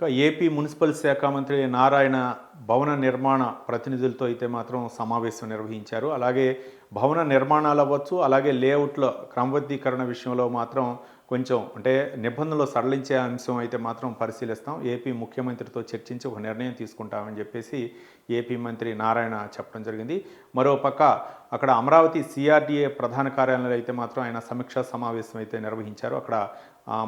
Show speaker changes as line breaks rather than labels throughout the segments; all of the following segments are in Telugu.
ఏపీ మున్సిపల్ శాఖ మంత్రి నారాయణ భవన నిర్మాణ ప్రతినిధులతో అయితే మాత్రం సమావేశం నిర్వహించారు. అలాగే భవన నిర్మాణాలు అవ్వచ్చు, అలాగే లేఅవుట్ల క్రమబద్ధీకరణ విషయంలో మాత్రం కొంచెం నిబంధనలు సడలించే అంశం అయితే మాత్రం పరిశీలిస్తాం. ఏపీ ముఖ్యమంత్రితో చర్చించి ఒక నిర్ణయం తీసుకుంటామని చెప్పేసి ఏపీ మంత్రి నారాయణ చెప్పడం జరిగింది. మరోపక్క అక్కడ అమరావతి సిఆర్డీఏ ప్రధాన కార్యాలయంలో అయితే మాత్రం ఆయన సమీక్షా సమావేశం అయితే నిర్వహించారు. అక్కడ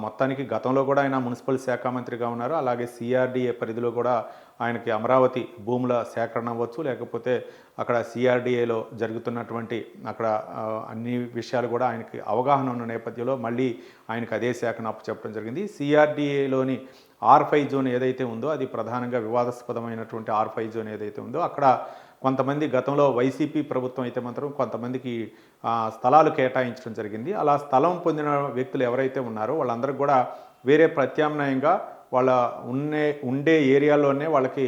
మొత్తానికి గతంలో కూడా ఆయన మున్సిపల్ శాఖ మంత్రిగా ఉన్నారు. అలాగే సిఆర్డీఏ పరిధిలో కూడా ఆయనకి అమరావతి భూముల సేకరణ అవ్వచ్చు, లేకపోతే అక్కడ సిఆర్డీఏలో జరుగుతున్నటువంటి అక్కడ అన్ని విషయాలు కూడా ఆయనకి అవగాహన ఉన్న నేపథ్యంలో మళ్ళీ ఆయనకు అదే శాఖను అప్పచెప్పడం జరిగింది. సిఆర్డీఏలోని R5 జోన్ ఏదైతే ఉందో అది ప్రధానంగా వివాదాస్పదమైనటువంటి R5 జోన్ ఏదైతే ఉందో అక్కడ కొంతమంది గతంలో వైసీపీ ప్రభుత్వం అయితే మాత్రం కొంతమందికి స్థలాలు కేటాయించడం జరిగింది. అలా స్థలం పొందిన వ్యక్తులు ఎవరైతే ఉన్నారో వాళ్ళందరికీ కూడా వేరే ప్రత్యామ్నాయంగా వాళ్ళ ఉండే ఏరియాలోనే వాళ్ళకి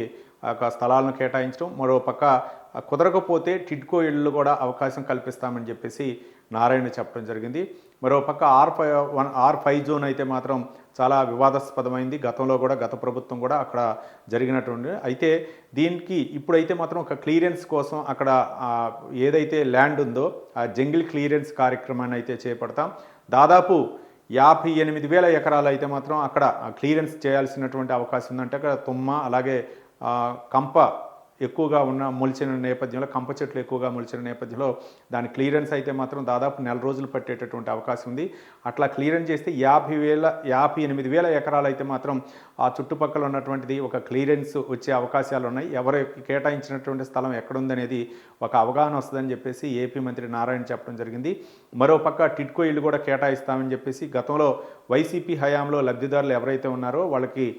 స్థలాలను కేటాయించడం, మరోపక్క కుదరకపోతే టిడ్కో ఇళ్ళు కూడా అవకాశం కల్పిస్తామని చెప్పేసి నారాయణ చెప్పడం జరిగింది. మరోపక్క R5 జోన్ అయితే మాత్రం చాలా వివాదాస్పదమైంది. గతంలో కూడా గత ప్రభుత్వం కూడా అక్కడ జరిగినటువంటి అయితే దీనికి ఇప్పుడైతే మాత్రం ఒక క్లియరెన్స్ కోసం అక్కడ ఏదైతే ల్యాండ్ ఉందో ఆ జంగిల్ క్లియరెన్స్ కార్యక్రమాన్ని అయితే చేపడతాం. దాదాపు 58,000 ఎకరాలు అయితే మాత్రం అక్కడ క్లియరెన్స్ చేయాల్సినటువంటి అవకాశం ఉందంటే అక్కడ తుమ్మ అలాగే కంప ఎక్కువగా మొలిచిన నేపథ్యంలో కంప చెట్లు ఎక్కువగా మొలిచిన నేపథ్యంలో దాని క్లియరెన్స్ అయితే మాత్రం దాదాపు 4 రోజులు పట్టేటటువంటి అవకాశం ఉంది. అట్లా క్లియరెన్స్ చేస్తే 58,000 ఎకరాలు అయితే మాత్రం ఆ చుట్టుపక్కల ఉన్నటువంటిది ఒక క్లియరెన్స్ వచ్చే అవకాశాలు ఉన్నాయి. ఎవరికి కేటాయించినటువంటి స్థలం ఎక్కడుందనేది ఒక అవగాహన వస్తుందని చెప్పేసి ఏపీ మంత్రి నారాయణ చెప్పడం జరిగింది. మరోపక్క టిడ్కో ఇల్లు కూడా కేటాయిస్తామని చెప్పేసి గతంలో వైసీపీ హయాంలో లబ్ధిదారులు ఎవరైతే ఉన్నారో వాళ్ళకి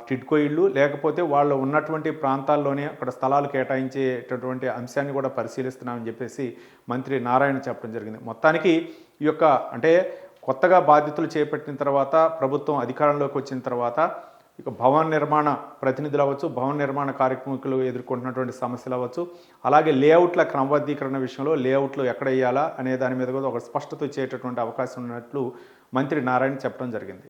టిడ్కో ఇళ్ళు లేకపోతే వాళ్ళు ఉన్నటువంటి ప్రాంతాల్లోనే అక్కడ స్థలాలు కేటాయించేటటువంటి అంశాన్ని కూడా పరిశీలిస్తున్నామని చెప్పేసి మంత్రి నారాయణ చెప్పడం జరిగింది. మొత్తానికి ఈ యొక్క కొత్తగా బాధ్యతలు చేపట్టిన తర్వాత ప్రభుత్వం అధికారంలోకి వచ్చిన తర్వాత ఇక భవన నిర్మాణ ప్రతినిధులు అవ్వచ్చు, భవన నిర్మాణ కార్యక్రమికులు ఎదుర్కొంటున్నటువంటి సమస్యలు అవ్వచ్చు, అలాగే లేఅవుట్ల క్రమబద్ధీకరణ విషయంలో లేఅవుట్లు ఎక్కడ వేయాలా అనే దాని మీద కూడా ఒక స్పష్టత ఇచ్చేటటువంటి అవకాశం ఉన్నట్లు మంత్రి నారాయణ చెప్పడం జరిగింది.